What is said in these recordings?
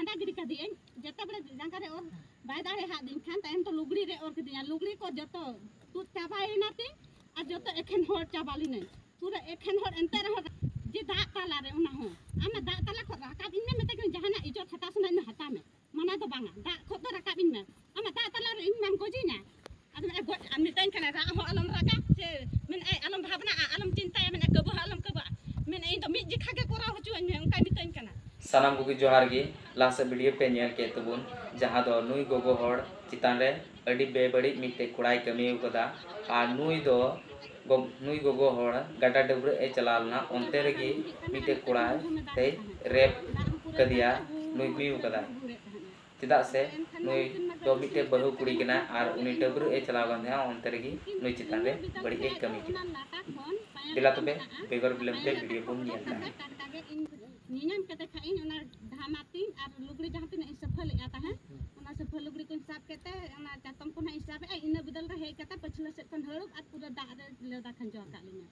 फांडा गिरी कर दिए जते बड़े जांका रे और बाय दाड़े हाथ दिन खान टाइम तो लुगड़ी रे और किदिया लुगड़ी को जतो तू चाबाई नाती आ जतो एखन होर चाबाली नै पूरा एखन होर एंते रे जे दा ताला रे उना हो आमा दा ताला को राका बिन में तक जहाना इज्जत हता सुनाई न हता में मना तो बांगा दा को तो राका बिन में आमा दा ताला रे इन मान को जी ना आदम ए गोट आमी तन kana ra हो अलम राका से men ai alam भावना alam चिंता men ke bah alam ke bah men ai तो मिज खा के कोरा हो चुन में उनका मितन kana सानाम को जोहार गे लास्ट वीडियो पे नेल के तबुन जहां दो नुई गोगो हड़ चितान रे अडी बेबड़ी मिते कुड़ाई कमी उकदा आ नुई गोगो हड़ गाटा डबरे ए चलालना ओंते रेगी मिते कुड़ाई ते रेप कदिया नुई मी उकदा चिदा से नुई तो मिते बहु कुड़ी कना आर उनी डबरे ए चलाव गंधा ओंते रेगी नुई चितान रे बड़ी एक कमी की दिला तबे बेगर बिलम पे वीडियो को नेलता नियम कते खाइन ओना धामाती आर लुगड़ी जहां तिन सफल आता है ओना सफल लुगड़ी को हिसाब कते ओना चातम को हिसाब ए इन बदल रे हे कते पछला से कन हड़ुक आ पूरा दा रे लेदा खन जो का लिना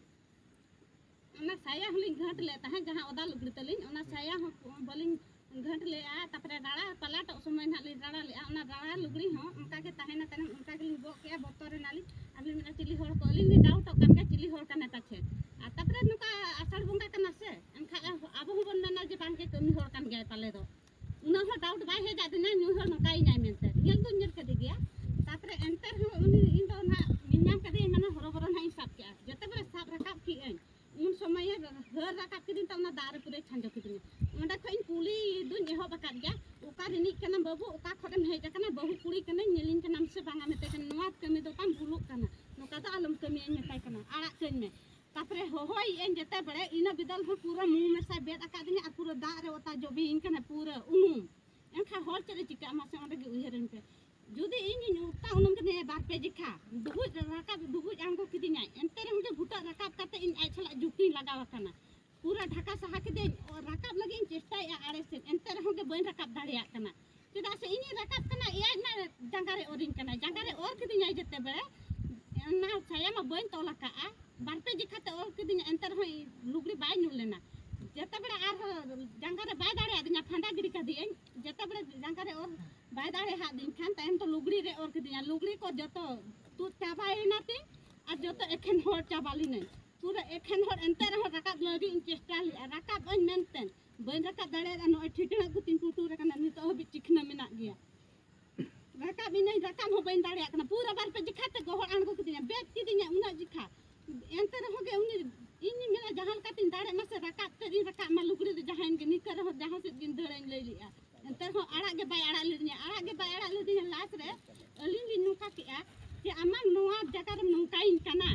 ओना साया हलिन घाट लेता है जहां ओदा लुगड़ी तलिन ओना साया बलिन घाट ले आ तपरे राड़ा पलाट समय ना ले राड़ा ले ओना राड़ा लुगड़ी हो उनका के ताहेना तने उनका के लिबो के बोतर नाली अबली मेना चिली होड़ को लिन डाउट कन के चिली होड़ कने ताछे आ तपरे नुका आषाढ़ बंगा कना से एनखा अब होबन मेना जे बांग के कमी होड़ कन गए पाले दो उना हो डाउट बाय हे जादे ना न्यू होड़ नकाई नाय मेनते नेल दो नेल के दिया तपरे एंटर हो उनी इन दो ना निन्याम कदे माने हरो ना हिसाब के जते बरे साब रकाब की उन समय हर रकाब के दिन तमना दार पूरे छंजो के दिन ओंडा खइन कुली दुन एहो बका गया ओका रिनी कना बाबू ओका खडम हे जकना बहु कुड़ी कना नेलिन कना से बांगा मेते कना नवा कमी दो ताम बुलुक कना नोका तो आलम कमी मेताय कना आड़ा कन में तापरे होय एन जते बड़े इना बिदल हो पूरा मुंह में सा बेद अका दिन आ पूरा दा रे ओता जोबी इन कना पूरा उनुम एनखा होल चले चिका मासे ओंडा गे उहेरन पे जुदी इन उता उनुम कने बार पे जिखा दुबुज रकाब दुबुज आंगो किदिना एंते रे मुझे भुटा रकाब कते इन आई छला जुक्ति लगाव कना पूरा ढाका सहा के दे और रकाब लगे इन चेष्टा या आड़े से एंते रे होगे बन रकाब दाड़िया कना चेदा से इनी रकाब कना या ना जंगारे ओरिन कना जंगारे और किदिना जते बे ना saya mah boin tolak ka barpe jikate or kidinya enter hoy lugri bay nyulena jeta bere ar jangare bay dare adinya phanda giri ka dien jeta bere jangare or bay dare ha din khan time to lugri re or kidinya lugri ko joto tu chabai nati ar joto ekhen hor chabali nei pura ekhen hor enter hor rakab lagi in chesta li rakab on menten boin rakab dare ano thikna gutin putu re kana ni to hobi tikna mena gya rakab ini rakab ho bain dare kana pura bar pe jikhate gohor ango kidinya bet kidinya una jikha enter hoge uni ini mena jahan katin dare mase rakab te in rakab malugri de jahan ke nikar ho jahan se din dare le liya enter ho ara ge bay ara le dinya las re alin din nuka ki a je amang noa jakar nungkain kana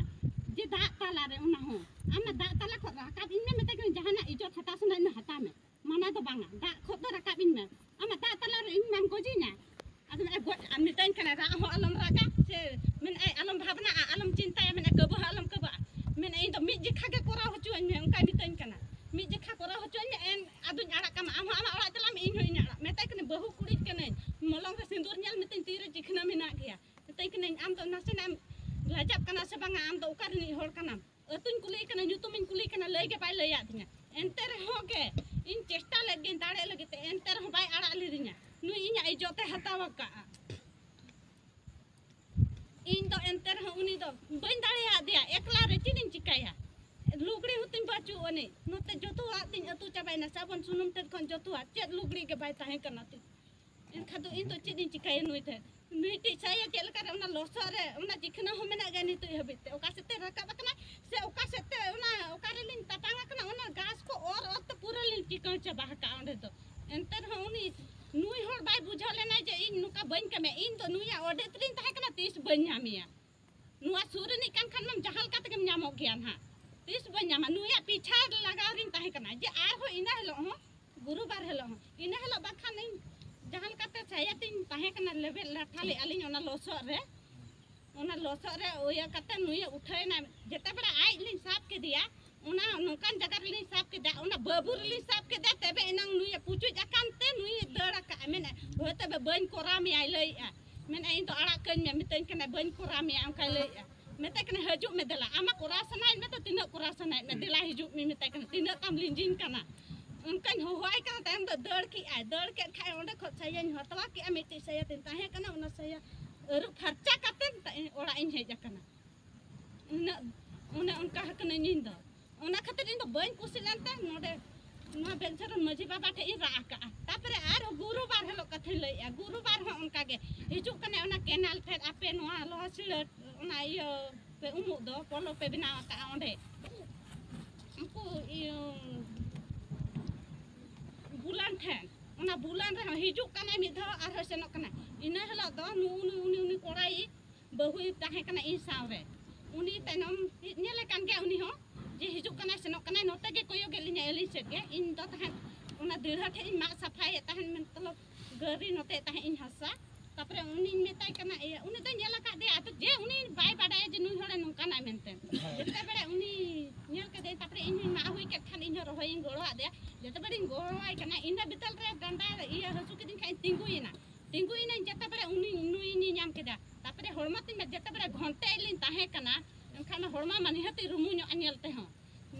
je da tala re una ho ama da tala ko rakab in me te jahana ijot hata sunai na hata me mana to banga da ko to rakab in me ama da tala re in man ko ji na आदम ए गोट आमी तन kana ra हो अलम राका से men ai alam भावना alam चिंता men ke bah alam ke bah men ai to मिज खा के कोरा हो चुन में उनका मितन kana मिज खा कोरा हो चुन en aduñ arak kama ama orak telam in ho ina metai kena bahu kulit kena molong ke sindur nyal mitin tire jikna mena kia metai kena am to nasena lajap kana se banga am to ukar ni hor kana atun kulai kana nyutumin kulai kana lei ke pai lei atinya enter ho ke in chesta lagin dare lagite enter ho bai arak lirinya nu inya ai jote hatawa ka in do enter ho uni do bain dare ya dia ekla re tin cikaya lugri hutin bacu oni note jotu atin atu cabai na sabon sunum ter kon jotu cet lugri ke bai tahe kana ti en khadu in to cidin cikaya nu ite nuiti saya cek lekar una losore una jikna ho mena gani tu habite oka sete rakab kana se oka sete una oka relin tapanga kana una gas ko or to pura lin tikau chabah ka onde to enter ho uni nui hor bai bujha lena je in nuka ban kame in to nuya ode trin tahe kana 30 ban nyamia nuwa surni kan kan mam jahal ka tegem nyamok gian ha 30 ban nyama nuya picha lagaurin tahe kana je ar ho ina helo ho gurubar helo ho ina helo bakhan jahal kata saya tin tahe kana level lathale alin ona losok re oya kata nuya uthai na jeta bada ai lin sap ke dia una nokan jagar lin sap ke da una babur lin sap ke da tebe enang nuya pucu jakan te nuya dara ka men hote be ban korami ai lei men ai to ara ken me miten kana ban korami am kai lei mete kana hajuk me dala ama korasa nai mete tindak korasa nai me dala hijuk me mete kana tindak tam linjin kana unkan hoai kana tem dor ki ai dor ke khai onda jokot saya nyotoa ki amiti saya tentahe kana una saya eruk harca katen ora in heja kana una unka hakana nyindo una khatir indo bain kusilanta node ᱱᱚᱣᱟ ᱵᱮᱝᱪᱟᱨ ᱢᱟᱹᱡᱷᱤ ᱵᱟᱵᱟ ᱴᱷᱮᱡ ᱤᱧ ᱨᱟᱜ ᱟᱠᱟᱜᱼᱟ ᱛᱟᱯᱚᱨᱮ ᱟᱨ ᱜᱩᱨᱩᱵᱟᱨ ᱦᱤᱞᱳᱜ ᱠᱟᱛᱷᱟᱧ ᱞᱟᱹᱭᱮᱜᱼᱟ ᱜᱩᱨᱩᱵᱟᱨ ᱦᱚᱸ ᱚᱱᱠᱟᱜᱮ ᱦᱤᱡᱩᱜ ᱠᱟᱱᱟ ᱚᱱᱟ ᱠᱮᱱᱟᱞ ᱯᱷᱮᱰ ᱟᱯᱮ ᱱᱚᱣᱟ ᱞᱚᱦᱟᱥᱤᱲᱟᱹ ᱚᱱᱟ ᱤᱭᱟᱹ ᱯᱮ ᱩᱢᱩᱜ ᱫᱚ ᱯᱚᱞᱚ ᱯᱮ ᱵᱮᱱᱟᱣ ᱟᱠᱟᱜᱼᱟ ᱚᱸᱰᱮ ᱩᱱᱠᱩ ᱤᱭᱟᱹ ᱵᱩᱞᱟᱱ ᱴᱷᱮᱱ ᱚᱱᱟ ᱵᱩᱞᱟᱱ ᱨᱮᱦᱚᱸ ᱦᱤᱡᱩᱜ ᱠᱟᱱᱟᱭ ᱢᱤᱫ ᱫᱷᱟᱣ ᱟᱨᱦᱚᱸ ᱥᱮᱱᱚᱜ ᱠᱟᱱᱟ ᱤᱱᱟᱹ ᱦᱤᱞᱳᱜ ᱫᱚ ᱩᱱᱤ ᱠᱚᱲᱟᱭ ᱵᱟᱹᱦᱩᱭ ᱛᱟᱦᱮᱸ ᱠᱟᱱᱟ ᱤᱧ ᱥᱟᱶᱨᱮ ᱩᱱᱤ ᱛᱟᱭᱱᱚᱢ ᱧᱮᱞᱮ ᱠᱟᱱ ᱜᱮᱭᱟ ᱩᱱᱤ ᱦᱚᱸ ᱡᱮ ᱦᱤᱡᱩᱜ ᱠᱟᱱᱟᱭ ᱥᱮᱱᱚᱜ ᱠᱟᱱᱟᱭ ᱱᱚᱛᱮ ᱜᱮ ᱠᱚᱭᱚᱜᱮᱫ ᱞᱤᱧᱟᱹ ᱟᱹᱞᱤᱧ ᱥᱮᱫ ᱜᱮ ᱤᱧ ᱫᱚ ᱛᱟᱦᱮᱸ una dirha the in mak safai tahan mentolo gari note tahan in hasa tapre uni metai kana e uni do nyala ka de atu je uni bai badai je nui hore nungka na menten jete bere uni nyal ka de tapre in ma hui ket khan in ro hoing goro ade jete bere goro ai kana ina bital re danda iya hasu ke din kai tingguina jete bere uni nui ni nyam keda tapre hormati me jete bere ghonte lin tahe kana enkana horma mani hati rumunyo anyel te ho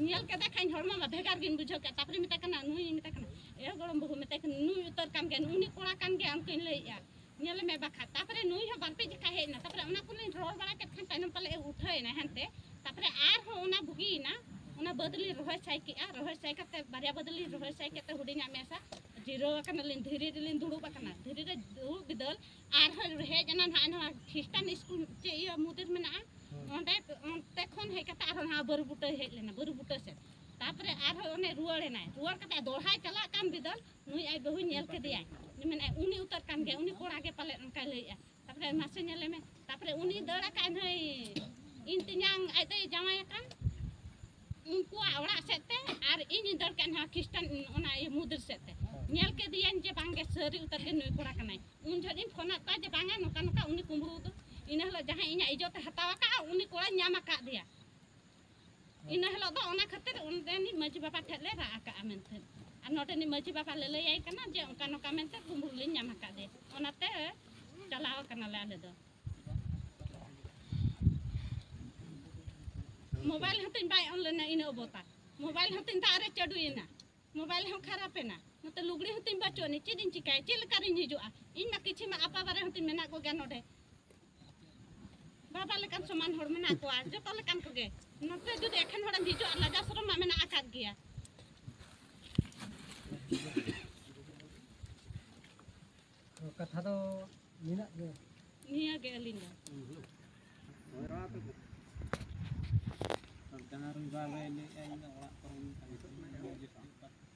nyal keda kain horma ma bhegar gin bujho ka tapre meta kana nui meta kana ya gorom buhu meta kana nui utar kan gen uni kola kan ge an kin lei ya nyal me bakha tapre nui ho barpe ji kahe na tapre ona kulin rol bala ket khan tainam pale uthai na hante tapre ar ho ona bugi na ona badali rohay sai ki a rohay sai kate baria badali rohay sai kate hudinya mesa jiro kana lin dhiri lin dulu bakana dhiri re dulu bidal ar ho he jana na Kristen school che ya mudir mena onde tekhon he kata ar ha baru buta he lena baru buta se tapre ar ho one ruar na ruar kata dolhai chala kan bidal nui ai bahu nyel ke dia men ai uni utar kan ge uni kora ge pale kan lei ya tapre mase nyele me tapre uni dara kan hai intinyang ai te jamai kan unku ora sete ar ini dar kan ha Kristen ona ye mudir sete nyel ke dia je bangge seri utar ge nui kora kanai un jadin khona ta je banga noka noka uni kumburu tu ina hela jahan inya ijo te hatawa ka uni kora nyama ka dia ina hela do ona khatir unde ni maji bapa thele ra ka amenten anote ni maji bapa lele ai kana je onka noka mente kumburu lin nyama ka dia onate chalao kana le ale do mobile hatin bai online ina obota mobile hatin ta are chadu ina mobile hom kharap ena note lugri hatin bacho ni chidin chikai chil karin hijua in ma kichi ma apa bare hatin mena ko ganode baba lekan saman hor mena ko a joto lekan ko ge note jodi ekhan horam hiju ala jasrom ma mena akat gea katha do nina ge niya ge alinda jangan ribale ni ai na ora ko